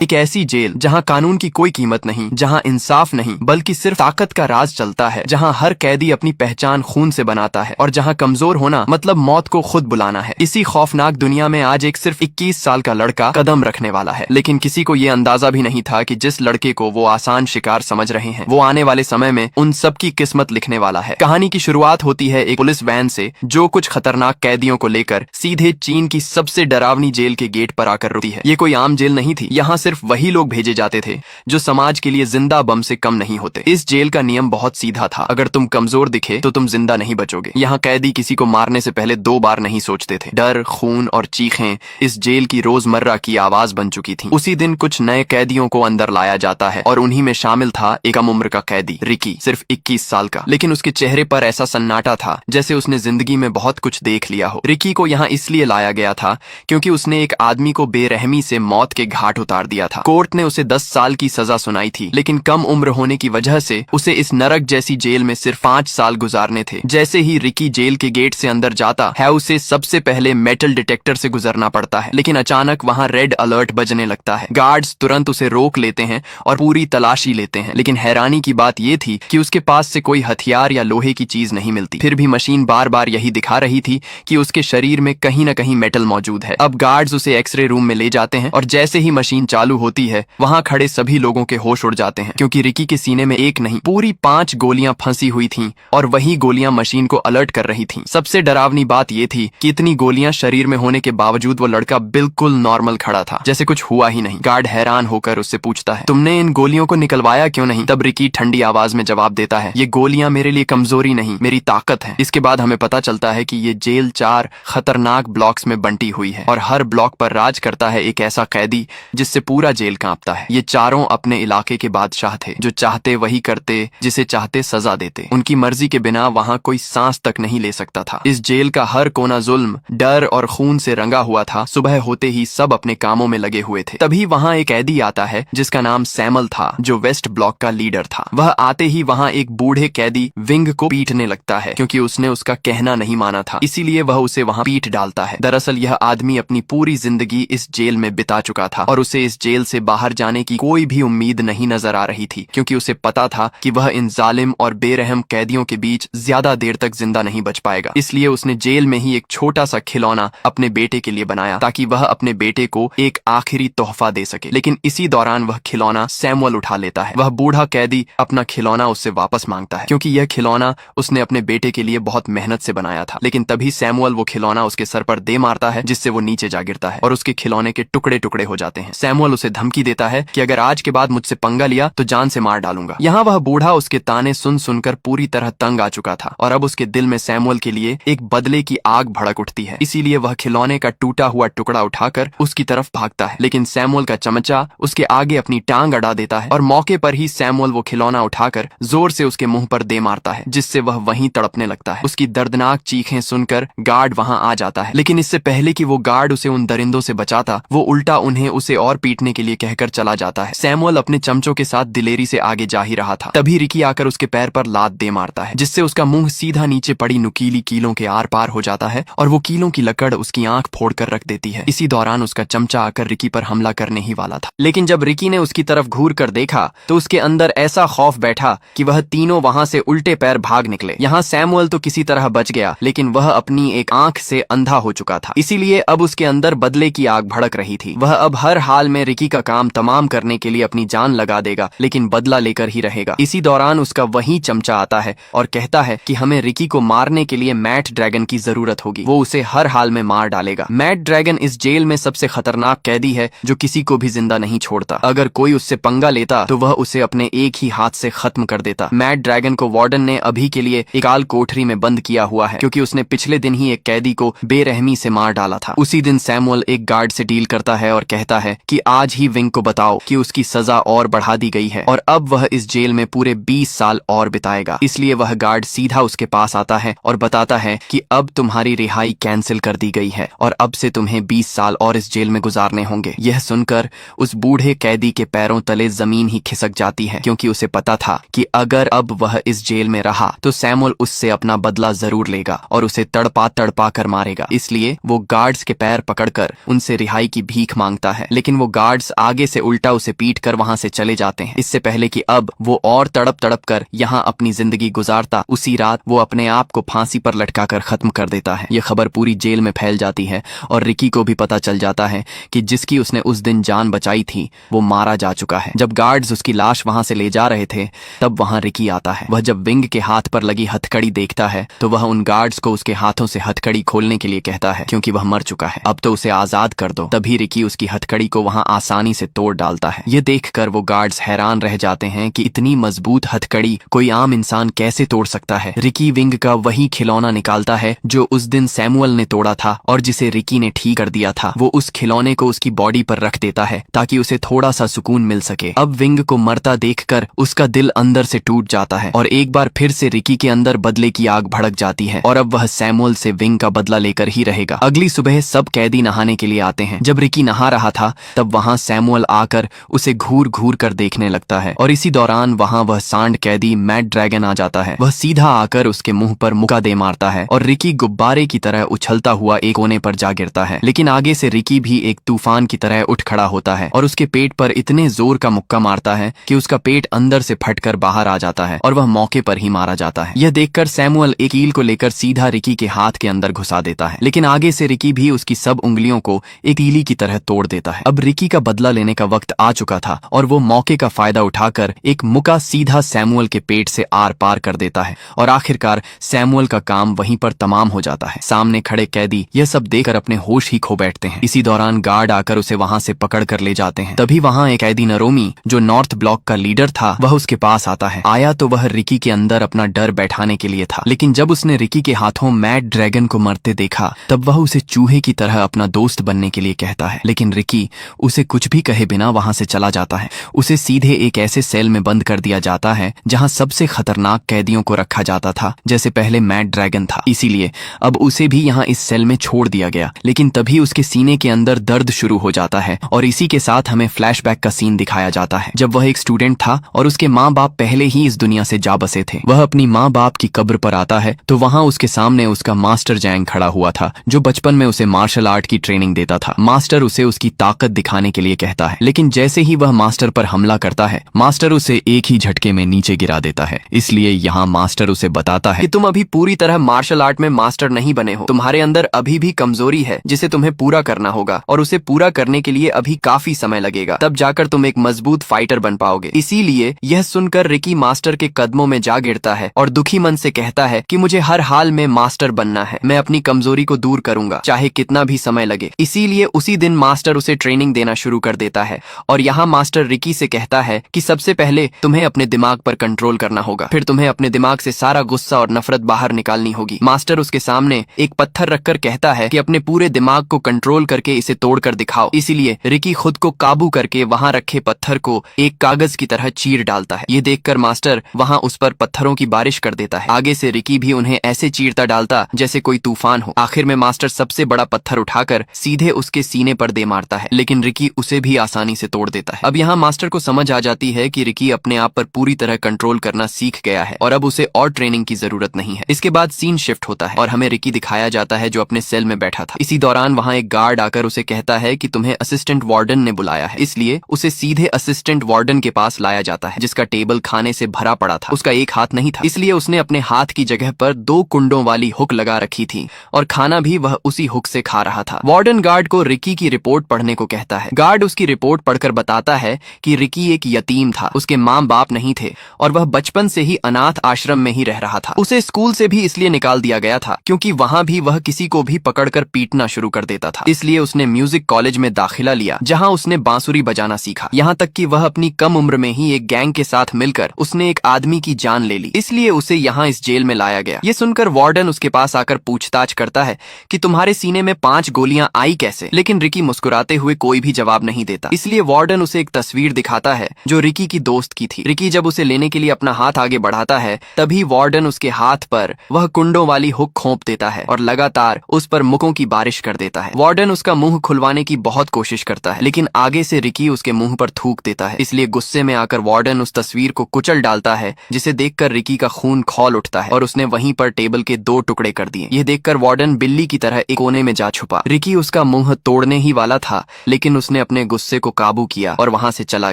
एक ऐसी जेल जहां कानून की कोई कीमत नहीं, जहां इंसाफ नहीं बल्कि सिर्फ ताकत का राज चलता है, जहां हर कैदी अपनी पहचान खून से बनाता है और जहां कमजोर होना मतलब मौत को खुद बुलाना है। इसी खौफनाक दुनिया में आज एक सिर्फ 21 साल का लड़का कदम रखने वाला है। लेकिन किसी को ये अंदाजा भी नहीं था कि जिस लड़के को वो आसान शिकार समझ रहे हैं, वो आने वाले समय में उन सबकी किस्मत लिखने वाला है। कहानी की शुरुआत होती है एक पुलिस वैन से, जो कुछ खतरनाक कैदियों को लेकर सीधे चीन की सबसे डरावनी जेल के गेट पर आकर रुकती है। ये कोई आम जेल नहीं थी, यहाँ सिर्फ वही लोग भेजे जाते थे जो समाज के लिए जिंदा बम से कम नहीं होते। इस जेल का नियम बहुत सीधा था, अगर तुम कमजोर दिखे तो तुम जिंदा नहीं बचोगे। यहाँ कैदी किसी को मारने से पहले 2 बार नहीं सोचते थे। डर, खून और चीखें इस जेल की रोजमर्रा की आवाज बन चुकी थी। उसी दिन कुछ नए कैदियों को अंदर लाया जाता है और उन्हीं में शामिल था एक कम उम्र का कैदी रिकी, सिर्फ 21 साल का। लेकिन उसके चेहरे पर ऐसा सन्नाटा था जैसे उसने जिंदगी में बहुत कुछ देख लिया हो। रिकी को यहाँ इसलिए लाया गया था क्योंकि उसने एक आदमी को बेरहमी से मौत के घाट उतार दिया था। कोर्ट ने उसे 10 साल की सजा सुनाई थी, लेकिन कम उम्र होने की वजह से उसे इस नरक जैसी जेल में सिर्फ 5 साल गुजारने थे। जैसे ही रिकी जेल के गेट से अंदर जाता है, उसे सबसे पहले मेटल डिटेक्टर से गुजरना पड़ता है। लेकिन अचानक वहाँ रेड अलर्ट बजने लगता है। गार्ड्स तुरंत उसे रोक लेते हैं और पूरी तलाशी लेते हैं। लेकिन हैरानी की बात यह थी कि उसके पास से कोई हथियार या लोहे की चीज नहीं मिलती। फिर भी मशीन बार बार यही दिखा रही थी कि उसके शरीर में कहीं न कहीं मेटल मौजूद है। अब गार्ड्स उसे एक्सरे रूम में ले जाते हैं और जैसे ही मशीन चालू होती है, वहां खड़े सभी लोगों के होश उड़ जाते हैं, क्योंकि रिकी के सीने में एक नहीं पूरी 5 गोलियां फंसी हुई थीं और वही गोलियां मशीन को अलर्ट कर रही थीं। सबसे डरावनी बात यह थी कि इतनी गोलियां शरीर में होने के बावजूद वो लड़का बिल्कुल नॉर्मल खड़ा था, जैसे कुछ हुआ ही नहीं। गार्ड हैरान होकर उससे पूछता है, तुमने इन गोलियों को निकलवाया क्यों नहीं? तब रिकी ठंडी आवाज में जवाब देता है, ये गोलियां मेरे लिए कमजोरी नहीं, मेरी ताकत है। इसके बाद हमें पता चलता है कि ये जेल 4 खतरनाक ब्लॉक्स में बंटी हुई है और हर ब्लॉक पर राज करता है एक ऐसा कैदी जिससे पूरा जेल कांपता है। ये चारों अपने इलाके के बादशाह थे, जो चाहते वही करते, जिसे चाहते सजा देते। उनकी मर्जी के बिना वहां कोई सांस तक नहीं ले सकता था। इस जेल का हर कोना जुल्म, डर और खून से रंगा हुआ था। सुबह होते ही सब अपने कामों में लगे हुए थे। तभी वहां एक कैदी आता है जिसका नाम सैमुअल था, जो वेस्ट ब्लॉक का लीडर था। वह आते ही वहां एक बूढ़े कैदी विंग को पीटने लगता है, क्योंकि उसने उसका कहना नहीं माना था, इसीलिए वह उसे वहां पीट डालता है। दरअसल यह आदमी अपनी पूरी जिंदगी इस जेल में बिता चुका था और उसे इस जेल से बाहर जाने की कोई भी उम्मीद नहीं नजर आ रही थी, क्योंकि उसे पता था कि वह इन जालिम और बेरहम कैदियों के बीच ज्यादा देर तक जिंदा नहीं बच पाएगा। इसलिए उसने जेल में ही एक छोटा सा खिलौना अपने बेटे के लिए बनाया, ताकि वह अपने बेटे को एक आखिरी तोहफा दे सके। लेकिन इसी दौरान वह खिलौना सैमुअल उठा लेता है। वह बूढ़ा कैदी अपना खिलौना उससे वापस मांगता है, क्योंकि यह खिलौना उसने अपने बेटे के लिए बहुत मेहनत से बनाया था। लेकिन तभी सैमुअल वो खिलौना उसके सर पर दे मारता है, जिससे वो नीचे जा गिरता है और उसके खिलौने के टुकड़े टुकड़े हो जाते हैं। सैमुअल उसे धमकी देता है कि अगर आज के बाद मुझसे पंगा लिया तो जान से मार डालूंगा। यहाँ वह बूढ़ा उसके ताने सुन सुनकर पूरी तरह तंग आ चुका था और अब उसके दिल में सैमुअल के लिए एक बदले की आग भड़क उठती है। इसीलिए वह खिलौने का टूटा हुआ टुकड़ा उठाकर उसकी तरफ भागता है, लेकिन सैमुअल का चमचा उसके आगे अपनी टांग अड़ा देता है और मौके पर ही सैमुअल वो खिलौना उठाकर जोर से उसके मुंह पर दे मारता है, जिससे वह वहीं तड़पने लगता है। उसकी दर्दनाक चीखें सुनकर गार्ड वहां आ जाता है, लेकिन इससे पहले कि वो गार्ड उसे उन दरिंदों से बचाता, वो उल्टा उन्हें उसे और पीटने के लिए कहकर चला जाता है। सैमुअल अपने चमचों के साथ दिलेरी से आगे जा ही रहा था, तभी रिकी आकर उसके पैर पर लात दे मारता है, जिससे उसका मुंह सीधा नीचे पड़ी नुकीली कीलों के आर पार हो जाता है और वो कीलों की लकड़ उसकी आंख फोड़कर रख देती है। इसी दौरान उसका चमचा आकर रिकी पर हमला करने ही वाला था, लेकिन जब रिकी ने उसकी तरफ घूर कर देखा तो उसके अंदर ऐसा खौफ बैठा कि वह तीनों वहां से उल्टे पैर भाग निकले। यहाँ सैमुअल तो किसी तरह बच गया, लेकिन वह अपनी एक आंख से अंधा हो चुका था, इसीलिए अब उसके अंदर बदले की आग भड़क रही थी। वह अब हर हाल में रिकी का काम तमाम करने के लिए अपनी जान लगा देगा, लेकिन बदला लेकर ही रहेगा। इसी दौरान उसका वही चमचा आता है और कहता है कि हमें रिकी को मारने के लिए मैट ड्रैगन की जरूरत होगी, वो उसे हर हाल में मार डालेगा। मैट ड्रैगन इस जेल में सबसे खतरनाक कैदी है, जो किसी को भी जिंदा नहीं छोड़ता। अगर कोई उससे पंगा लेता तो वह उसे अपने एक ही हाथ से खत्म कर देता। मैट ड्रैगन को वार्डन ने अभी के लिए एक काल कोठरी में बंद किया हुआ है, क्योंकि उसने पिछले दिन ही एक कैदी को बेरहमी से मार डाला था। उसी दिन सैमुअल एक गार्ड से डील करता है और कहता है कि आज ही विंग को बताओ कि उसकी सजा और बढ़ा दी गई है और अब वह इस जेल में पूरे 20 साल और बिताएगा। इसलिए वह गार्ड सीधा उसके पास आता है और बताता है कि अब तुम्हारी रिहाई कैंसिल कर दी गई है और अब से तुम्हें 20 साल और इस जेल में गुजारने होंगे। यह सुनकर उस बूढ़े कैदी के पैरों तले जमीन ही खिसक जाती है, क्योंकि उसे पता था कि अगर अब वह इस जेल में रहा तो सैमुअल उससे अपना बदला जरूर लेगा और उसे तड़पा तड़पा कर मारेगा। इसलिए वो गार्ड्स के पैर पकड़कर उनसे रिहाई की भीख मांगता है, लेकिन वो गार्ड गार्ड्स आगे से उल्टा उसे पीट कर वहां से चले जाते हैं, इससे पहले कि अब वो और तड़प तड़प कर यहाँ अपनी जिंदगी गुजारता। उसी रात वो अपने आप को फांसी पर लटकाकर खत्म कर देता है। ये खबर पूरी जेल में फैल जाती है और रिकी को भी पता चल जाता है कि जिसकी उसने उस दिन जान बचाई थी वो मारा जा चुका है। जब गार्ड्स उसकी लाश वहां से ले जा रहे थे तब वहां रिकी आता है। वह जब विंग के हाथ पर लगी हथकड़ी देखता है तो वह उन गार्ड्स को उसके हाथों से हथकड़ी खोलने के लिए कहता है, क्योंकि वह मर चुका है, अब तो उसे आजाद कर दो। तभी रिकी उसकी हथकड़ी को वहां आसानी से तोड़ डालता है। ये देखकर वो गार्ड्स हैरान रह जाते हैं कि इतनी मजबूत हथकड़ी कोई आम इंसान कैसे तोड़ सकता है। रिकी विंग का वही खिलौना निकालता है जो उस दिन सैमुअल ने तोड़ा था और जिसे रिकी ने ठीक कर दिया था। वो उस खिलौने को उसकी बॉडी पर रख देता है ताकि उसे थोड़ा सा सुकून मिल सके। अब विंग को मरता देखकर उसका दिल अंदर से टूट जाता है और एक बार फिर से रिकी के अंदर बदले की आग भड़क जाती है और अब वह सैमुअल से विंग का बदला लेकर ही रहेगा। अगली सुबह सब कैदी नहाने के लिए आते हैं। जब रिकी नहा रहा था तब वहां सैमुअल आकर उसे घूर घूर कर देखने लगता है और इसी दौरान वहां वह सांड कैदी मैड ड्रैगन आ जाता है। वह सीधा आकर उसके मुंह पर मुक्का दे मारता है और रिकी गुब्बारे की तरह उछलता हुआ एक कोने पर जा गिरता है। लेकिन आगे से रिकी भी एक तूफान की तरह उठ खड़ा होता है और उसके पेट पर इतने जोर का मुक्का मारता है कि उसका पेट अंदर से फटकर बाहर आ जाता है और वह मौके पर ही मारा जाता है। यह देखकर सैमुअल एक कील को लेकर सीधा रिकी के हाथ के अंदर घुसा देता है, लेकिन आगे से रिकी भी उसकी सब उंगलियों को एक कीली की तरह तोड़ देता है। अब रिकी का बदला लेने का वक्त आ चुका था और वो मौके का फायदा उठाकर एक मुक्का सीधा सैमुअल के पेट से आर पार कर देता है और आखिरकार सैमुअल का काम वहीं पर तमाम हो जाता है। सामने खड़े कैदी यह सब देखकर अपने होश ही खो बैठते हैं। इसी दौरान गार्ड आकर उसे वहां से पकड़ कर ले जाते हैं। तभी वहां एक कैदी नरोमी जो नॉर्थ ब्लॉक का लीडर था वह उसके पास आता है। आया तो वह रिकी के अंदर अपना डर बैठाने के लिए था, लेकिन जब उसने रिकी के हाथों मैड ड्रैगन को मरते देखा तब वह उसे चूहे की तरह अपना दोस्त बनने के लिए कहता है। लेकिन रिकी उसे कुछ भी कहे बिना वहां से चला जाता है। उसे सीधे एक ऐसे सेल में बंद कर दिया जाता है जहां सबसे खतरनाक कैदियों को रखा जाता था, जैसे पहले मैड ड्रैगन था। इसीलिए अब उसे भी यहाँ इस सेल में छोड़ दिया गया। लेकिन तभी उसके सीने के अंदर दर्द शुरू हो जाता है और इसी के साथ हमें फ्लैशबैक का सीन दिखाया जाता है जब वह एक स्टूडेंट था और उसके माँ बाप पहले ही इस दुनिया से जा बसे थे। वह अपनी माँ बाप की कब्र पर आता है तो वहाँ उसके सामने उसका मास्टर जैंग खड़ा हुआ था जो बचपन में उसे मार्शल आर्ट की ट्रेनिंग देता था। मास्टर उसे उसकी ताकत दिखाने के लिए कहता है, लेकिन जैसे ही वह मास्टर पर हमला करता है मास्टर उसे एक ही झटके में नीचे गिरा देता है। इसलिए यहाँ मास्टर उसे बताता है कि तुम अभी पूरी तरह मार्शल आर्ट में मास्टर नहीं बने हो, तुम्हारे अंदर अभी भी कमजोरी है जिसे तुम्हें पूरा करना होगा और उसे पूरा करने के लिए अभी काफी समय लगेगा, तब जाकर तुम एक मजबूत फाइटर बन पाओगे। इसीलिए यह सुनकर रिकी मास्टर के कदमों में जा गिरता है और दुखी मन से कहता है कि मुझे हर हाल में मास्टर बनना है, मैं अपनी कमजोरी को दूर करूंगा चाहे कितना भी समय लगे। इसीलिए उसी दिन मास्टर उसे ट्रेनिंग देना शुरू कर देता है और यहाँ मास्टर रिकी से कहता है कि सबसे पहले तुम्हें अपने दिमाग पर कंट्रोल करना होगा, फिर तुम्हें अपने दिमाग से सारा गुस्सा और नफरत बाहर निकालनी होगी। मास्टर उसके सामने एक पत्थर रखकर कहता है कि अपने पूरे दिमाग को कंट्रोल करके इसे तोड़कर दिखाओ। इसीलिए रिकी खुद को काबू करके वहां रखे पत्थर को एक कागज की तरह चीर डालता है। ये देखकर मास्टर वहां उस पर पत्थरों की बारिश कर देता है। आगे से रिकी भी उन्हें ऐसे चीरता डालता जैसे कोई तूफान हो। आखिर में मास्टर सबसे बड़ा पत्थर उठाकर सीधे उसके सीने पर दे मारता है, लेकिन रिकी उसे भी आसानी से तोड़ देता है। अब यहाँ मास्टर को समझ आ जाती है कि रिकी अपने आप पर पूरी तरह कंट्रोल करना सीख गया है और अब उसे और ट्रेनिंग की जरूरत नहीं है। इसके बाद सीन शिफ्ट होता है और हमें रिकी दिखाया जाता है जो अपने सेल में बैठा था। इसी दौरान वहाँ एक गार्ड आकर उसे कहता है कि तुम्हें असिस्टेंट वार्डन ने बुलाया है, इसलिए उसे सीधे असिस्टेंट वार्डन के पास लाया जाता है जिसका टेबल खाने से भरा पड़ा था। उसका एक हाथ नहीं था, इसलिए उसने अपने हाथ की जगह पर 2 कुंडों वाली हुक लगा रखी थी और खाना भी वह उसी हुक से खा रहा था। वार्डन गार्ड को रिकी की रिपोर्ट पढ़ने को कहता है। गार्ड उसकी रिपोर्ट पढ़कर बताता है कि रिकी एक यतीम था, उसके माँ बाप नहीं थे और वह बचपन से ही अनाथ आश्रम में ही रह रहा था। उसे स्कूल से भी इसलिए निकाल दिया गया था क्योंकि वहाँ भी वह किसी को भी पकड़कर पीटना शुरू कर देता था। इसलिए उसने म्यूजिक कॉलेज में दाखिला लिया जहाँ उसने बांसुरी बजाना सीखा। यहाँ तक कि वह अपनी कम उम्र में ही एक गैंग के साथ मिलकर उसने एक आदमी की जान ले ली, इसलिए उसे यहाँ इस जेल में लाया गया। ये सुनकर वार्डन उसके पास आकर पूछताछ करता है कि तुम्हारे सीने में 5 गोलियां आई कैसे, लेकिन रिकी मुस्कुराते हुए कोई भी जवाब नहीं देता। इसलिए वार्डन उसे एक तस्वीर दिखाता है जो रिकी की दोस्त की थी। रिकी जब उसे लेने के लिए अपना हाथ आगे बढ़ाता है तभी वार्डन उसके हाथ पर वह कुंडों वाली हुक खोप देता है और लगातार उस पर मुक्कों की बारिश कर देता है। वार्डन उसका मुंह खुलवाने की बहुत कोशिश करता है, लेकिन आगे से रिकी उसके मुंह पर थूक देता है। इसलिए गुस्से में आकर वार्डन उस तस्वीर को कुचल डालता है जिसे देखकर रिकी का खून खौल उठता है और उसने वहीं पर टेबल के 2 टुकड़े कर दिए। यह देखकर वार्डन बिल्ली की तरह एक कोने में जा छुपा। रिकी उसका मुंह तोड़ने ही वाला था, लेकिन उसने उसने अपने गुस्से को काबू किया और वहाँ से चला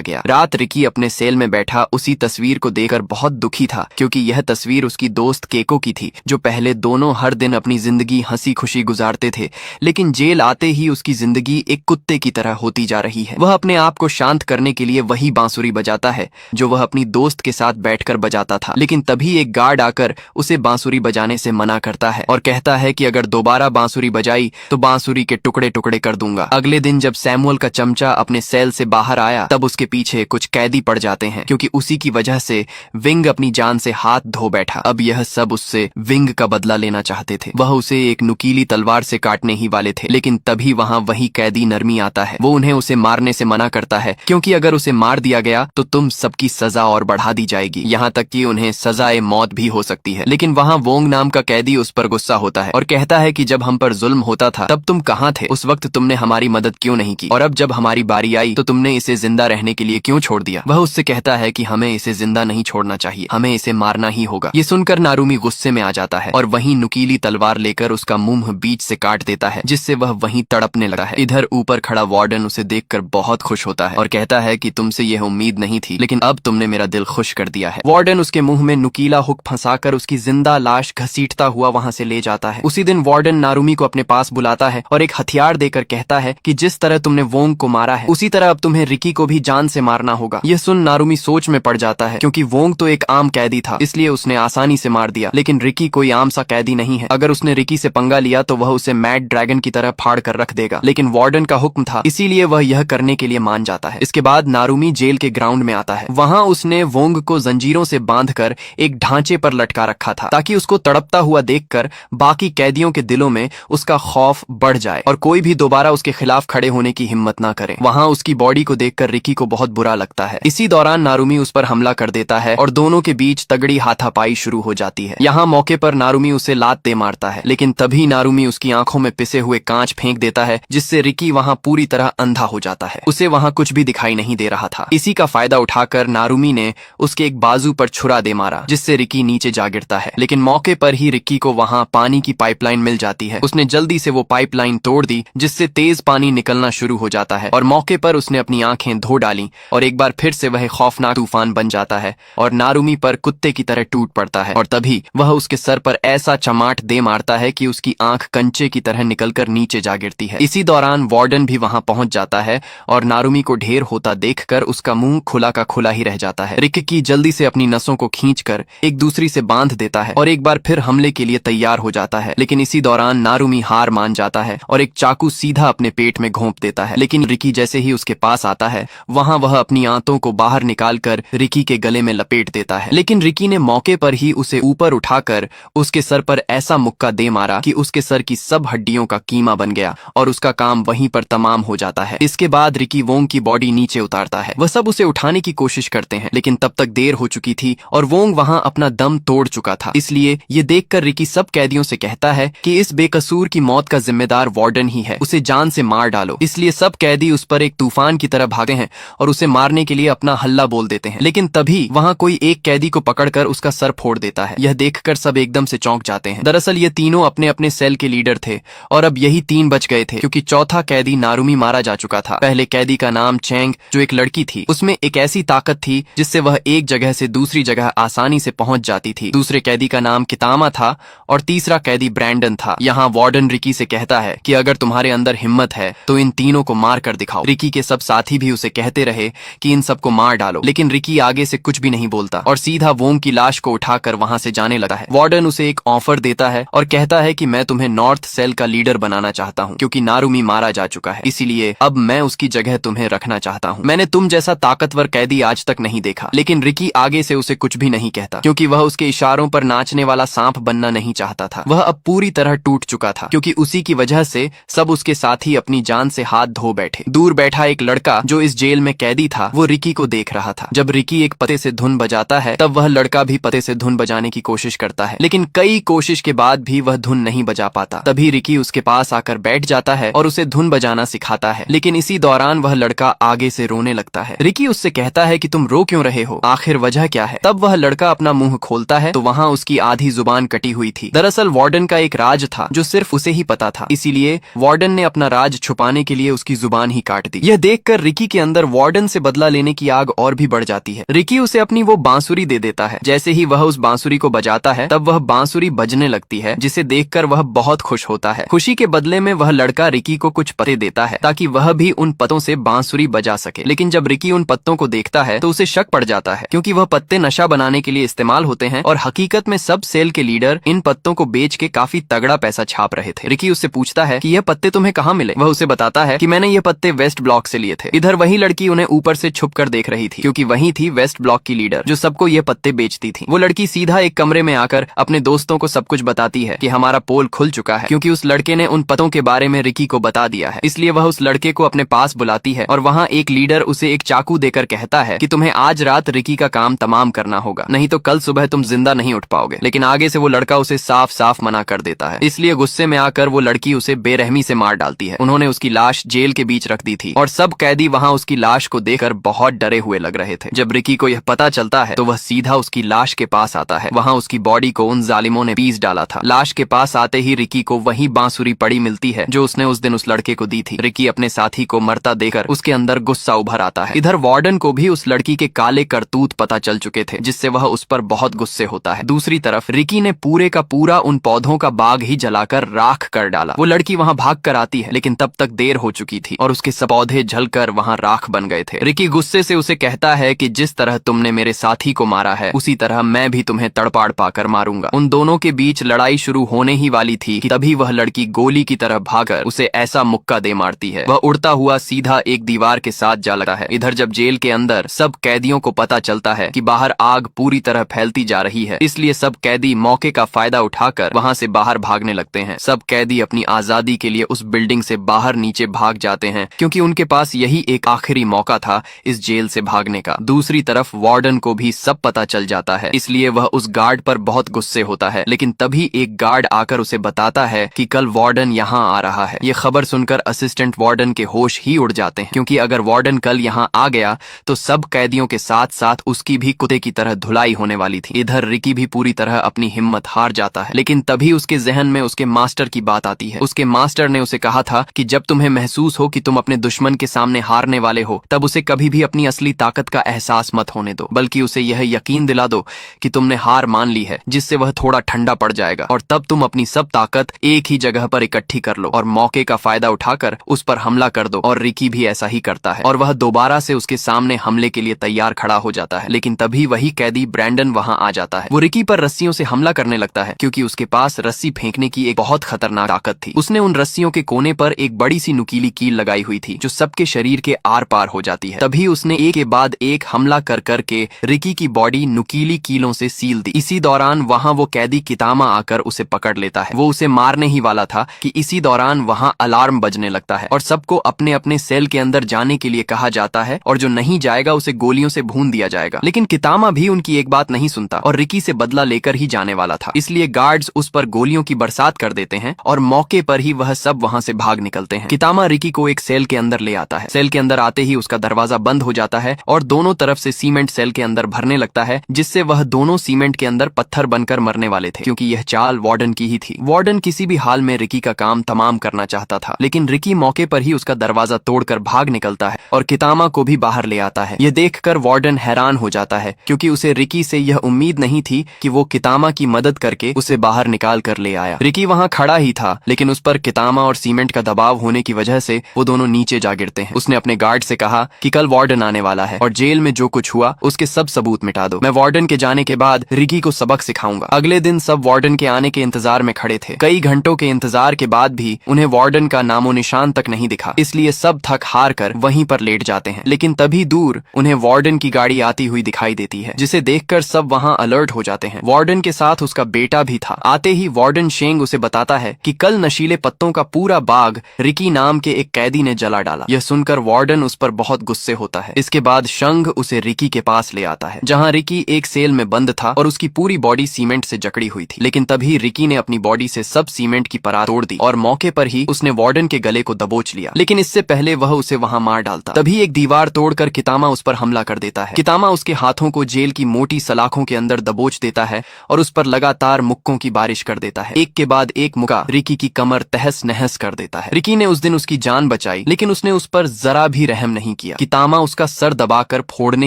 गया। रात रिकी अपने सेल में बैठा उसी तस्वीर को देखकर बहुत दुखी था, क्योंकि यह तस्वीर उसकी दोस्त केको की थी, जो पहले दोनों हर दिन अपनी जिंदगी हंसी खुशी गुजारते थे, लेकिन जेल आते ही उसकी जिंदगी एक कुत्ते की तरह होती जा रही है। वह अपने आप को शांत करने के लिए वही बांसुरी बजाता है जो वह अपनी दोस्त के साथ बैठकर बजाता था, लेकिन तभी एक गार्ड आकर उसे बांसुरी बजाने से मना करता है और कहता है कि अगर दोबारा बांसुरी बजाई तो बांसुरी के टुकड़े टुकड़े कर दूंगा। अगले दिन जब सैमुअल का चमचा अपने सेल से बाहर आया, तब उसके पीछे कुछ कैदी पड़ जाते हैं, क्योंकि उसी की वजह से विंग अपनी जान से हाथ धो बैठा। अब यह सब उससे विंग का बदला लेना चाहते थे। वह उसे एक नुकीली तलवार से काटने ही वाले थे, लेकिन तभी वहाँ वही कैदी नरमी आता है। वो उन्हें उसे मारने से मना करता है, क्योंकि अगर उसे मार दिया गया तो तुम सबकी सजा और बढ़ा दी जाएगी, यहाँ तक कि उन्हें सजाए मौत भी हो सकती है। लेकिन वहाँ वोंग नाम का कैदी उस पर गुस्सा होता है और कहता है कि जब हम पर जुल्म होता था तब तुम कहाँ थे? उस वक्त तुमने हमारी मदद क्यों नहीं की? और अब जब हमारी बारी आई तो तुमने इसे जिंदा रहने के लिए क्यों छोड़ दिया? वह उससे कहता है कि हमें इसे जिंदा नहीं छोड़ना चाहिए, हमें इसे मारना ही होगा। ये सुनकर नारुमी गुस्से में आ जाता है और वहीं नुकीली तलवार लेकर उसका मुंह बीच से काट देता है, जिससे वह वहीं तड़पने लगा है। इधर ऊपर खड़ा वार्डन उसे देखकर बहुत खुश होता है और कहता है कि तुमसे यह उम्मीद नहीं थी, लेकिन अब तुमने मेरा दिल खुश कर दिया है। वार्डन उसके मुंह में नुकीला हुक फंसाकर उसकी जिंदा लाश घसीटता हुआ वहां से ले जाता है। उसी दिन वार्डन नारुमी को अपने पास बुलाता है और एक हथियार देकर कहता है कि जिस तरह तुमने वोंग को मारा है उसी तरह अब तुम्हें रिकी को भी जान से मारना होगा। यह सुन नारुमी सोच में पड़ जाता है, क्योंकि वोंग तो एक आम कैदी था, इसलिए उसने आसानी से मार दिया, लेकिन रिकी कोई आम सा कैदी नहीं है। अगर उसने रिकी से पंगा लिया तो वह उसे मैड ड्रैगन की तरह फाड़ कर रख देगा, लेकिन वार्डन का हुक्म था, इसीलिए वह यह करने के लिए मान जाता है। इसके बाद नारुमी जेल के ग्राउंड में आता है। वहां उसने वोंग को जंजीरों से बांधकर एक ढांचे पर लटका रखा था, ताकि उसको तड़पता हुआ देखकर बाकी कैदियों के दिलों में उसका खौफ बढ़ जाए और कोई भी दोबारा उसके खिलाफ खड़े होने की हिम्मत ना करे। वहां उसकी बॉडी को देखकर रिकी को बहुत बुरा लगता है। इसी दौरान नारुमी उस पर हमला कर देता है और दोनों के बीच तगड़ी हाथापाई शुरू हो जाती है। यहाँ मौके पर नारुमी उसे लात दे मारता है, लेकिन तभी नारुमी उसकी आंखों में पिसे हुए कांच फेंक देता है, जिससे रिकी वहां पूरी तरह अंधा हो जाता है। उसे वहां कुछ भी दिखाई नहीं दे रहा था। इसी का फायदा उठाकर नारुमी ने उसके एक बाजू पर छुरा दे मारा, जिससे रिकी नीचे जा गिरता है। लेकिन मौके पर ही रिकी को वहां पानी की पाइपलाइन मिल जाती है। उसने जल्दी से वो पाइपलाइन तोड़ दी, जिससे तेज पानी निकलना शुरू हो जाता है और मौके पर उसने अपनी आंखें धो डाली और एक बार फिर से वह खौफनाक तूफान बन जाता है और नारुमी पर कुत्ते की तरह टूट पड़ता है। और तभी वह उसके सर पर ऐसा चमाट दे मारता है कि उसकी आंख कंचे की तरह निकलकर नीचे जा गिरती है। इसी दौरान वार्डन भी वहां पहुंच जाता है और नारुमी को ढेर होता देखकर उसका मुंह खुला का खुला ही रह जाता है। रिकी जल्दी से अपनी नसों को खींचकर एक दूसरी से बांध देता है और एक बार फिर हमले के लिए तैयार हो जाता है, लेकिन इसी दौरान नारुमी हार मान जाता है और एक चाकू सीधा अपने पेट में घोंप देता है। लेकिन रिकी जैसे ही उसके पास आता है, वहां वह अपनी आंतों को बाहर निकालकर रिकी के गले में लपेट देता है। लेकिन रिकी ने मौके पर ही उसे ऊपर उठाकर उसके सर पर ऐसा मुक्का दे मारा कि उसके सर की सब हड्डियों का कीमा बन गया और उसका काम वहीं पर तमाम हो जाता है। इसके बाद रिकी वोंग की बॉडी नीचे उतारता है। वह सब उसे उठाने की कोशिश करते हैं, लेकिन तब तक देर हो चुकी थी और वोंग वहां अपना दम तोड़ चुका था। इसलिए ये देखकर रिकी सब कैदियों से कहता है कि इस बेकसूर की मौत का जिम्मेदार वार्डन ही है, उसे जान से मार डालो। इसलिए सब कैदी उस पर एक तूफान की तरह भागते हैं और उसे मारने के लिए अपना हल्ला बोल देते हैं। लेकिन तभी वहां कोई एक कैदी को पकड़कर उसका सर फोड़ देता है। यह देखकर सब एकदम से चौंक जाते हैं। दरअसल ये तीनों अपने अपने सेल के लीडर थे और अब यही 3 बच गए थे, क्योंकि चौथा कैदी नारुमी मारा जा चुका था। पहले कैदी का नाम चेंग, जो एक लड़की थी, उसमें एक ऐसी ताकत थी जिससे वह एक जगह से दूसरी जगह आसानी से पहुंच जाती थी। दूसरे कैदी का नाम कितामा था और तीसरा कैदी ब्रैंडन था। यहाँ वार्डन रिकी से कहता है कि अगर तुम्हारे अंदर हिम्मत है तो इन तीनों को मार कर दिखाओ। रिकी के सब साथी भी उसे कहते रहे कि इन सबको मार डालो, लेकिन रिकी आगे से कुछ भी नहीं बोलता और सीधा वोंग की लाश को उठाकर वहां से जाने लगा है। वार्डन उसे एक ऑफर देता है और कहता है कि मैं तुम्हें नॉर्थ सेल का लीडर बनाना चाहता हूँ, क्योंकि नारुमी मारा जा चुका है, इसीलिए अब मैं उसकी जगह तुम्हें रखना चाहता हूँ। मैंने तुम जैसा ताकतवर कैदी आज तक नहीं देखा। लेकिन रिकी आगे से उसे कुछ भी नहीं कहता, क्योंकि वह उसके इशारों पर नाचने वाला सांप बनना नहीं चाहता था। वह अब पूरी तरह टूट चुका था, क्योंकि उसी की वजह से सब उसके साथी अपनी जान से हाथ धो बैठे। दूर बैठा एक लड़का जो इस जेल में कैदी था, वो रिकी को देख रहा था। जब रिकी एक पते से धुन बजाता है, तब वह लड़का भी पते से धुन बजाने की कोशिश करता है, लेकिन कई कोशिश के बाद भी वह धुन नहीं बजा पाता। तभी रिकी उसके पास आकर बैठ जाता है और उसे धुन बजाना सिखाता है, लेकिन इसी दौरान वह लड़का आगे से रोने लगता है। रिकी उससे कहता है कि तुम रो क्यों रहे हो, आखिर वजह क्या है? तब वह लड़का अपना मुंह खोलता है तो वहाँ उसकी आधी जुबान कटी हुई थी। दरअसल वार्डन का एक राज था जो सिर्फ उसे ही पता था, इसीलिए वार्डन ने अपना राज छुपाने के लिए उसकी जुबान जुबान ही काट दी। यह देखकर रिकी के अंदर वार्डन से बदला लेने की आग और भी बढ़ जाती है। रिकी उसे अपनी वो बांसुरी दे देता है। जैसे ही वह उस बांसुरी को बजाता है तब वह बांसुरी बजने लगती है, जिसे देखकर वह बहुत खुश होता है। खुशी के बदले में वह लड़का रिकी को कुछ पत्ते देता है ताकि वह भी उन पत्तों से बांसुरी बजा सके। लेकिन जब रिकी उन पत्तों को देखता है तो उसे शक पड़ जाता है, क्योंकि वह पत्ते नशा बनाने के लिए इस्तेमाल होते हैं और हकीकत में सब सेल के लीडर इन पत्तों को बेच के काफी तगड़ा पैसा छाप रहे थे। रिकी उससे पूछता है कि यह पत्ते तुम्हें कहाँ मिले। वह उसे बताता है कि मैंने ये पत्ते वेस्ट ब्लॉक से लिए थे। इधर वही लड़की उन्हें ऊपर से छुप कर देख रही थी, क्योंकि वही थी वेस्ट ब्लॉक की लीडर जो सबको ये पत्ते बेचती थी। वो लड़की सीधा एक कमरे में आकर अपने दोस्तों को सब कुछ बताती है कि हमारा पोल खुल चुका है, क्योंकि उस लड़के ने उन पत्तों के बारे में रिकी को बता दिया है। इसलिए वह उस लड़के को अपने पास बुलाती है और वहाँ एक लीडर उसे एक चाकू देकर कहता है कि तुम्हें आज रात रिकी का काम तमाम करना होगा, नहीं तो कल सुबह तुम जिंदा नहीं उठ पाओगे। लेकिन आगे से वो लड़का उसे साफ साफ मना कर देता है। इसलिए गुस्से में आकर वो लड़की उसे बेरहमी से मार डालती है। उन्होंने उसकी लाश जेल के बीच रख दी थी और सब कैदी वहाँ उसकी लाश को देखकर बहुत डरे हुए लग रहे थे। जब रिकी को यह पता चलता है तो वह सीधा उसकी लाश के पास आता है। वहाँ उसकी बॉडी को उन जालिमों ने पीस डाला था। लाश के पास आते ही रिकी को वही बांसुरी पड़ी मिलती है जो उसने उस दिन उस लड़के को दी थी। रिकी अपने साथी को मरता देखकर उसके अंदर गुस्सा उभर आता है। इधर वार्डन को भी उस लड़की के काले करतूत पता चल चुके थे, जिससे वह उस पर बहुत गुस्से होता है। दूसरी तरफ रिकी ने पूरे का पूरा उन पौधों का बाग ही जलाकर राख कर डाला। वो लड़की वहाँ भाग कर आती है, लेकिन तब तक देर हो चुकी थी और उसके सब पौधे जलकर वहाँ राख बन गए थे। रिकी गुस्से से उसे कहता है कि जिस तरह तुमने मेरे साथी को मारा है उसी तरह मैं भी तुम्हें तड़पाड़ पाकर मारूंगा। उन दोनों के बीच लड़ाई शुरू होने ही वाली थी कि तभी वह लड़की गोली की तरह भागकर उसे ऐसा मुक्का दे मारती है। वह उड़ता हुआ सीधा एक दीवार के साथ जा लगा है। इधर जब जेल के अंदर सब कैदियों को पता चलता है कि बाहर आग पूरी तरह फैलती जा रही है, इसलिए सब कैदी मौके का फायदा उठाकर वहां से बाहर भागने लगते हैं। सब कैदी अपनी आजादी के लिए उस बिल्डिंग से बाहर नीचे भाग जाते हैं, क्योंकि उनके पास यही एक आखिरी मौका था इस जेल से भागने का। दूसरी तरफ वार्डन को भी सब पता चल जाता है, इसलिए वह उस गार्ड पर बहुत गुस्से होता है। लेकिन तभी एक गार्ड आकर उसे बताता है कि कल वार्डन यहाँ आ रहा है। ये खबर सुनकर असिस्टेंट वार्डन के होश ही उड़ जाते हैं, क्योंकि अगर वार्डन कल यहाँ आ गया तो सब कैदियों के साथ साथ उसकी भी कुत्ते की तरह धुलाई होने वाली थी। इधर रिकी भी पूरी तरह अपनी हिम्मत हार जाता है, लेकिन तभी उसके जहन में उसके मास्टर की बात आती है। उसके मास्टर ने उसे कहा था कि जब तुम्हें महसूस हो कि तुम अपने दुश्मन के सामने हारने वाले हो, तब उसे कभी भी अपनी असली ताकत का एहसास मत होने दो, बल्कि उसे यह यकीन दिला दो कि तुमने हार मान ली है, जिससे वह थोड़ा ठंडा पड़ जाएगा और तब तुम अपनी सब ताकत एक ही जगह पर इकट्ठी कर लो और मौके का फायदा उठाकर उस पर हमला कर दो। और रिकी भी ऐसा ही करता है और वह दोबारा से उसके सामने हमले के लिए तैयार खड़ा हो जाता है। लेकिन तभी वही कैदी ब्रैंडन वहां आ जाता है। वो रिकी पर रस्सियों से हमला करने लगता है, क्योंकि उसके पास रस्सी फेंकने की एक बहुत खतरनाक ताकत थी। उसने उन रस्सियों के कोने पर एक बड़ी सी नुकीली कील लगाई हुई थी जो सबके शरीर के आर पार हो जाती है। तभी उसने एक के बाद एक हमला कर करके रिकी की बॉडी नुकीली कीलों से सील दी। इसी दौरान वहां वो कैदी कितामा आकर उसे पकड़ लेता है। वो उसे मारने ही वाला था कि इसी दौरान वहां अलार्म बजने लगता है और सबको अपने अपने सेल के अंदर जाने के लिए कहा जाता है और जो नहीं जाएगा उसे गोलियों से भून दिया जाएगा। लेकिन कितामा भी उनकी एक बात नहीं सुनता और रिकी से बदला लेकर ही जाने वाला था, इसलिए गार्ड्स उस पर गोलियों की बरसात कर देते हैं और मौके पर ही वह सब वहां से भाग निकलते हैं। कितामा रिकी को एक सेल के अंदर ले आता है। सेल के अंदर आते ही उसका दरवाजा बंद हो जाता है और दोनों तरफ से सीमेंट सेल के अंदर भरने लगता है, जिससे वह दोनों सीमेंट के अंदर पत्थर बनकर मरने वाले थे, क्योंकि यह चाल वार्डन की ही थी। वार्डन किसी भी हाल में रिकी का काम तमाम करना चाहता था, लेकिन रिकी मौके पर ही उसका दरवाजा तोड़कर भाग निकलता है और कितामा को भी बाहर ले आता है। यह देखकर वार्डन हैरान हो जाता है, क्योंकि उसे रिकी से यह उम्मीद नहीं थी कि वो कितामा की मदद करके उसे बाहर निकाल कर ले आया। रिकी वहां खड़ा ही था, लेकिन उस पर कितामा और सीमेंट का दबाव होने की वजह से वो दोनों नीचे जा गिरते हैं। उसने अपने गार्ड से कहा कि कल वार्डन आने वाला है और जेल में जो कुछ हुआ उसके सब सबूत मिटा दो। मैं वार्डन के जाने के बाद रिकी को सबक सिखाऊंगा। अगले दिन सब वार्डन के आने के इंतजार में खड़े थे। कई घंटों के इंतजार के बाद भी उन्हें वार्डन का नामो निशान तक नहीं दिखा, इसलिए सब थक हार कर वहीं पर लेट जाते हैं। लेकिन तभी दूर उन्हें वार्डन की गाड़ी आती हुई दिखाई देती है, जिसे देखकर सब वहां अलर्ट हो जाते हैं। वार्डन के साथ उसका बेटा भी था। आते ही वार्डन शेंग उसे बताता है कि कल नशीले पत्तों का पूरा बाग रिकी नाम के एक कैदी ने जला डाला। यह सुनकर वार्डन उस पर बहुत गुस्से होता है। इसके बाद शंग उसे रिकी के पास ले आता है, जहां रिकी एक सेल में बंद था और उसकी पूरी बॉडी सीमेंट से जकड़ी हुई थी। लेकिन तभी रिकी ने अपनी बॉडी से सब सीमेंट की परत तोड़ दी और मौके पर ही उसने वार्डन के गले को दबोच लिया। लेकिन इससे पहले वह उसे वहां मार डालता। तभी एक दीवार तोड़कर कितामा उस पर हमला कर देता है। कितामा उसके हाथों को जेल की मोटी सलाखों के अंदर दबोच देता है और उस पर लगातार मुक्कों की बारिश कर देता है। एक के बाद एक मुक्का रिकी की कमर तहस नहस कर देता है। रिकी ने उस दिन उसकी जान बचाई, लेकिन उसने उस पर जरा भी रहम नहीं किया। कितामा उसका सर दबाकर फोड़ने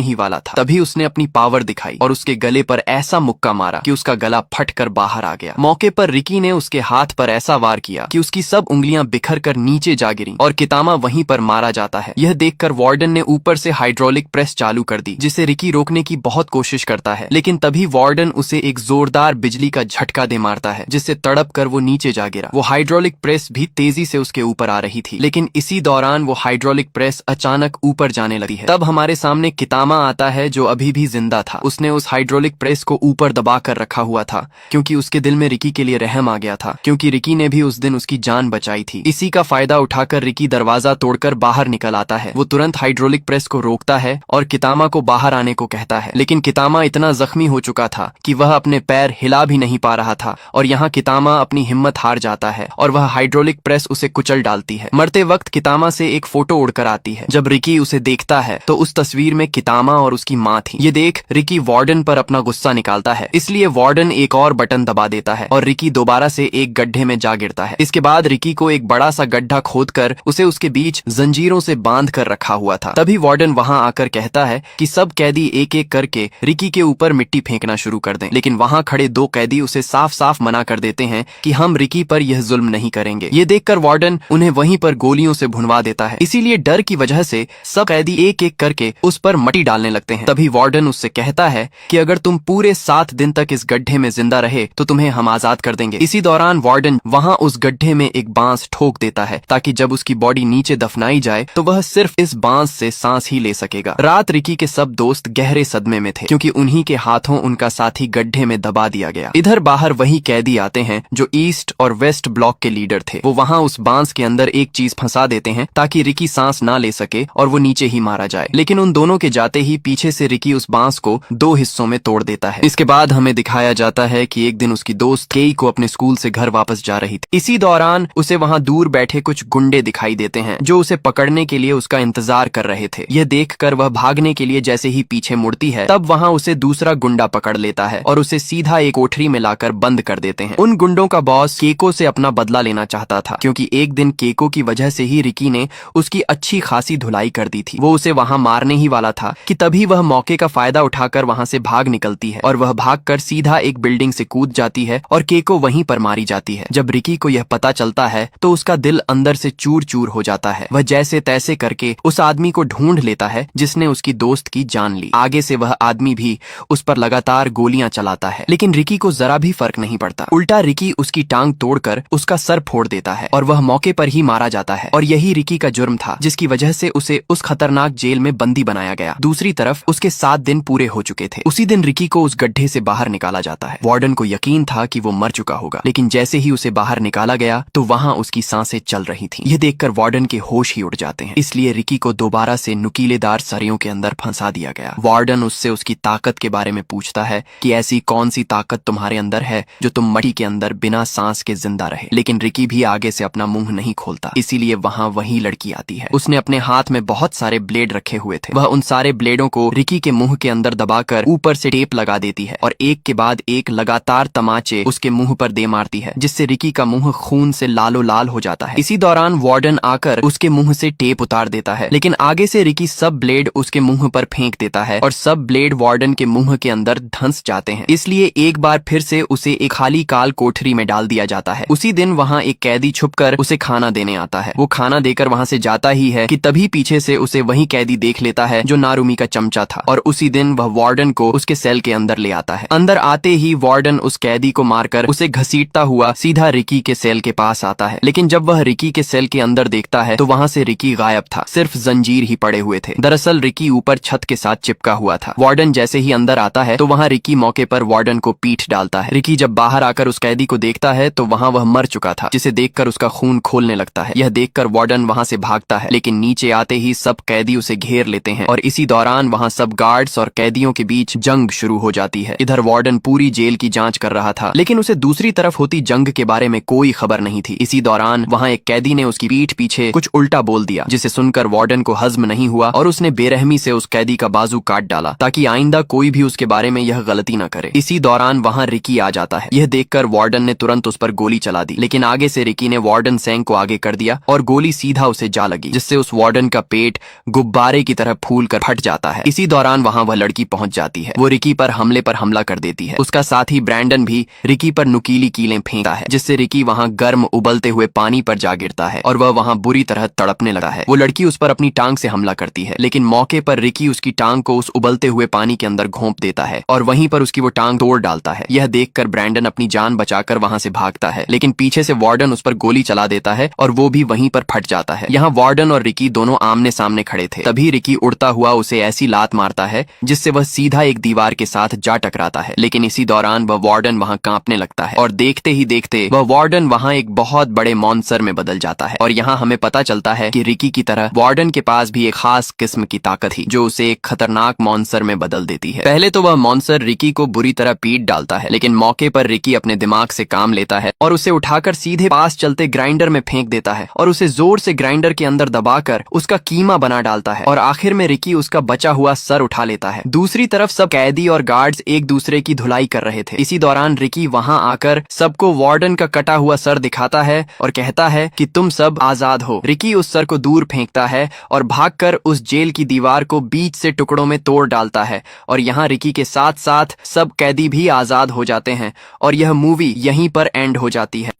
ही वाला था, तभी उसने अपनी पावर दिखाई और उसके गले पर ऐसा मुक्का मारा कि उसका गला फटकर बाहर आ गया। मौके पर रिकी ने उसके हाथ पर ऐसा वार किया कि उसकी सब उंगलियां बिखर कर नीचे जा गिरी और कितामा वहीं पर मारा जाता है। यह देखकर वार्डन ने ऊपर से हाइड्रोलिक प्रेस चालू कर दी, जिसे रिकी रोकने की बहुत कोशिश करता है, लेकिन तभी वार्डन उसे एक जोरदार बिजली का झटका दे मारता है, जिससे तड़प कर वो नीचे जा गिरा। वो हाइड्रोलिक प्रेस भी तेजी से उसके ऊपर आ रही थी, लेकिन इसी दौरान वो हाइड्रोलिक प्रेस अचानक ऊपर जाने लगी है। तब हमारे सामने कितामा आता है, जो अभी भी जिंदा था। उसने उस हाइड्रोलिक प्रेस को ऊपर दबा कर रखा हुआ था, क्योंकि उसके दिल में रिकी के लिए रहम आ गया था, क्योंकि रिकी ने भी उस दिन उसकी जान बचाई थी। इसी का फायदा उठाकर रिकी दरवाजा तोड़कर बाहर निकल आता है। वो तुरंत हाइड्रोलिक प्रेस को रोकता है और कितामा को बाहर आने को कहता है, लेकिन कितामा इतना जख्मी हो चुका था कि वह अपने पैर हिला भी नहीं पा रहा था और यहाँ कितामा अपनी हिम्मत हार जाता है और वह हाइड्रोलिक प्रेस उसे कुचल डालती है। मरते वक्त कितामा से एक फोटो उड़कर आती है। जब रिकी उसे देखता है तो उस तस्वीर में कितामा और उसकी माँ थी। ये देख रिकी वार्डन पर अपना गुस्सा निकालता है, इसलिए वार्डन एक और बटन दबा देता है और रिकी दोबारा से एक गड्ढे में जा गिरता है। इसके बाद रिकी को एक बड़ा सा गड्ढा खोदकर उसे उसके बीच जंजीरों से बांध कर रखा हुआ था। तभी वार्डन वहां आकर कहता है कि सब कैदी एक एक करके रिकी के ऊपर मिट्टी फेंकना शुरू कर दें, लेकिन वहां खड़े दो कैदी उसे साफ साफ मना कर देते हैं कि हम रिकी पर यह जुल्म नहीं करेंगे। ये देखकर वार्डन उन्हें वहीं पर गोलियों से भुनवा देता है। इसीलिए डर की वजह से सब कैदी एक एक करके उस पर मट्टी डालने लगते हैं। तभी वार्डन उससे कहता है कि अगर तुम पूरे 7 दिन तक इस गड्ढे में जिंदा रहे तो तुम्हें हम आजाद कर देंगे। इसी दौरान वार्डन वहां उस गड्ढे में एक बांस ठोक देता है, ताकि जब उसकी बॉडी नीचे दफनाई जाए तो वह सिर्फ इस बांस से सांस ही ले सकेगा। रात रिकी के सब दोस्त गहरे सदमे में थे, क्योंकि उन्हीं के हाथों उनका साथी गड्ढे में दबा दिया गया। इधर बाहर वही कैदी आते हैं जो ईस्ट और वेस्ट ब्लॉक के लीडर थे। वो वहां उस बांस के अंदर एक चीज फंसा देते हैं ताकि रिकी सांस ना ले सके और वो नीचे ही मारा जाए, लेकिन उन दोनों के जाते ही पीछे से रिकी उस बांस को 2 हिस्सों में तोड़ देता है। इसके बाद हमें दिखाया जाता है कि एक दिन उसकी दोस्त केई को अपने स्कूल से घर वापस जा रही थी। इसी दौरान उसे वहां दूर बैठे कुछ गुंडे दिखाई देते हैं जो उसे पकड़ने के लिए उसका इंतजार कर रहे थे। यह देखकर वह भागने के लिए जैसे ही पीछे मुड़ती है, तब वहां उसे दूसरा गुंडा पकड़ लेता है और उसे सीधा एक कोठरी में लाकर बंद कर देते हैं। उन गुंडों का बॉस केको से अपना बदला लेना चाहता था, क्योंकि एक दिन केको की वजह से ही रिकी ने उसकी अच्छी खासी धुलाई कर दी थी। वो उसे वहां मारने ही वाला था कि तभी वह मौके का फायदा उठाकर वहां से भाग निकलती है और वह भागकर सीधा एक बिल्डिंग से कूद जाती है और केको वहीं पर मारी जाती है। जब रिकी को यह पता चलता है तो उसका दिल अंदर से चूर चूर हो जाता है। वह जैसे तैसे करके उस आदमी को ढूंढ लेता है जिसने उसकी दोस्त की जान ली। आगे से वह आदमी भी उस पर लगातार गोलियां चलाता है, लेकिन रिकी को जरा भी फर्क नहीं पड़ता। उल्टा रिकी उसकी टांग तोड़कर उसका सर फोड़ देता है और वह मौके पर ही मारा जाता है। और यही रिकी का जुर्म था जिसकी वजह से उसे उस खतरनाक जेल में बंदी बनाया गया। दूसरी तरफ उसके 7 दिन पूरे हो चुके थे। उसी दिन रिकी को उस गड्ढे से बाहर निकाला जाता है। वार्डन को यकीन था कि वो मर चुका होगा, लेकिन जैसे ही उसे बाहर निकाला गया तो वहां उसकी सांसें चल रही थीं। यह देखकर वार्डन के होश ही उड़ जाते हैं। इसलिए रिकी को दोबारा से नुकीलेदार सरियों के अंदर फंसा दिया गया। वार्डन उससे उसकी ताकत के बारे में पूछता है कि ऐसी कौन सी ताकत तुम्हारे अंदर है जो तुम मट्टी के अंदर बिना सांस के जिंदा रहे। लेकिन रिकी भी आगे से अपना मुंह नहीं खोलता। इसीलिए वहां वही लड़की आती है। उसने अपने हाथ में बहुत सारे ब्लेड रखे हुए थे। वह उन सारे ब्लेडों को रिकी के मुंह के अंदर दबाकर ऊपर से टेप लगा देती है और एक के बाद एक लगातार तमाचे उसके मुंह पर दे मारती है, जिससे रिकी का मुंह खून से लालो लाल हो जाता है। इसी दौरान वार्डन आकर उसके मुंह से टेप उतार देता है, लेकिन आगे से रिकी सब ब्लेड उसके मुंह पर फेंक देता है और सब ब्लेड वार्डन के मुंह के अंदर धंस जाते हैं। इसलिए एक बार फिर से उसे एक खाली काल कोठरी में डाल दिया जाता है। उसी दिन वहां एक कैदी छुपकर उसे खाना देने आता है। वो खाना देकर वहां से जाता ही है कि तभी पीछे से उसे वही कैदी देख लेता है जो नारुमी का चमचा था, और उसी दिन वह वार्डन को उसके सेल के अंदर ले आता है। अंदर आते ही वार्डन उस कैदी को मारकर उसे घसीटता हुआ सीधा रिकी के सेल के पास आता है। लेकिन जब वह रिकी के सेल के अंदर देखता है तो वहां से रिकी गायब था, सिर्फ जंजीर ही पड़े हुए थे। दरअसल रिकी ऊपर छत के साथ चिपका हुआ था। वार्डन जैसे ही अंदर आता है तो वहां रिकी मौके पर वार्डन को पीठ डालता है। रिकी जब बाहर आकर उस कैदी को देखता है तो वहां वह मर चुका था, जिसे देखकर उसका खून खोलने लगता है। यह देखकर वार्डन वहां से भागता है, लेकिन नीचे आते ही सब कैदी उसे घेर लेते हैं और इसी दौरान वहां सब गार्ड्स और कैदियों के बीच जंग शुरू हो जाती है। इधर वार्डन पूरी जेल की जांच कर रहा था, लेकिन उसे दूसरी तरफ होती जंग के बारे में कोई खबर नहीं थी। इसी दौरान वहां एक कैदी ने उसकी पीठ पीछे कुछ उल्टा बोल दिया, जिसे सुनकर वार्डन को हज्म नहीं हुआ और उसने बेरहमी से उस कैदी का बाजू काट डाला ताकि आइंदा कोई भी उसके बारे में यह गलती न करे। इसी दौरान वहां रिकी आ जाता है। यह देखकर वार्डन ने तुरंत उस पर गोली चला दी, लेकिन आगे से रिकी ने वार्डन सेंग को आगे कर दिया और गोली गोली सीधा उसे जा लगी, जिससे उस वार्डन का पेट गुब्बारे की तरह फूल कर फट जाता है। इसी दौरान वहां वह लड़की पहुंच जाती है। वो रिकी पर हमला कर देती है। उसका साथी ब्रैंडन भी रिकी पर नुकीली कीलें फेंकता है, जिससे रिकी वहां गर्म उबलते हुए पानी पर जा गिरता है और वह वहां बुरी तरह तड़पने लगा है। वो लड़की उस पर अपनी टांग से हमला करती है, लेकिन मौके पर रिकी उसकी टांग को उस उबलते हुए पानी के अंदर घोंप देता है और वहीं पर उसकी वो टांग तोड़ डालता है। यह देखकर ब्रैंडन अपनी जान बचाकर वहां से भागता है, लेकिन पीछे से वार्डन उस पर गोली चला देता है और वो भी वहीं पर फट जाता है। यहाँ वार्डन और रिकी दोनों आमने सामने खड़े थे। तभी रिकी उड़ता हुआ उसे ऐसी लात मारता है जिससे वह सीधा एक दीवार के साथ जा टकराता है, लेकिन इसी दौरान वह वार्डन वहां कांपने लगता है और देखते ही देखते वह वार्डन वहां एक बहुत बड़े मॉन्स्टर में बदल जाता है। और यहाँ हमें पता चलता है कि रिकी की तरह वार्डन के पास भी एक खास किस्म की ताकत थी जो उसे एक खतरनाक मॉन्स्टर में बदल देती है। पहले तो वह मॉन्स्टर रिकी को बुरी तरह पीट डालता है, लेकिन मौके पर रिकी अपने दिमाग से काम लेता है और उसे उठाकर सीधे पास चलते ग्राइंडर में फेंक देता है और उसे जोर से ग्राइंडर के अंदर दबाकर उसका कीमा बना डालता है और आखिर में रिकी उसका बचा हुआ सर उठा लेता है। दूसरी तरफ सब कैदी और गार्ड्स एक दूसरे की धुलाई कर रहे थे। इसी दौरान रिकी वहां आकर सबको वार्डन का कटा हुआ सर दिखाता है और कहता है कि तुम सब आजाद हो। रिकी उस सर को दूर फेंकता है और भागकर उस जेल की दीवार को बीच से टुकड़ों में तोड़ डालता है और यहाँ रिकी के साथ साथ सब कैदी भी आजाद हो जाते हैं और यह मूवी यहीं पर एंड हो जाती है।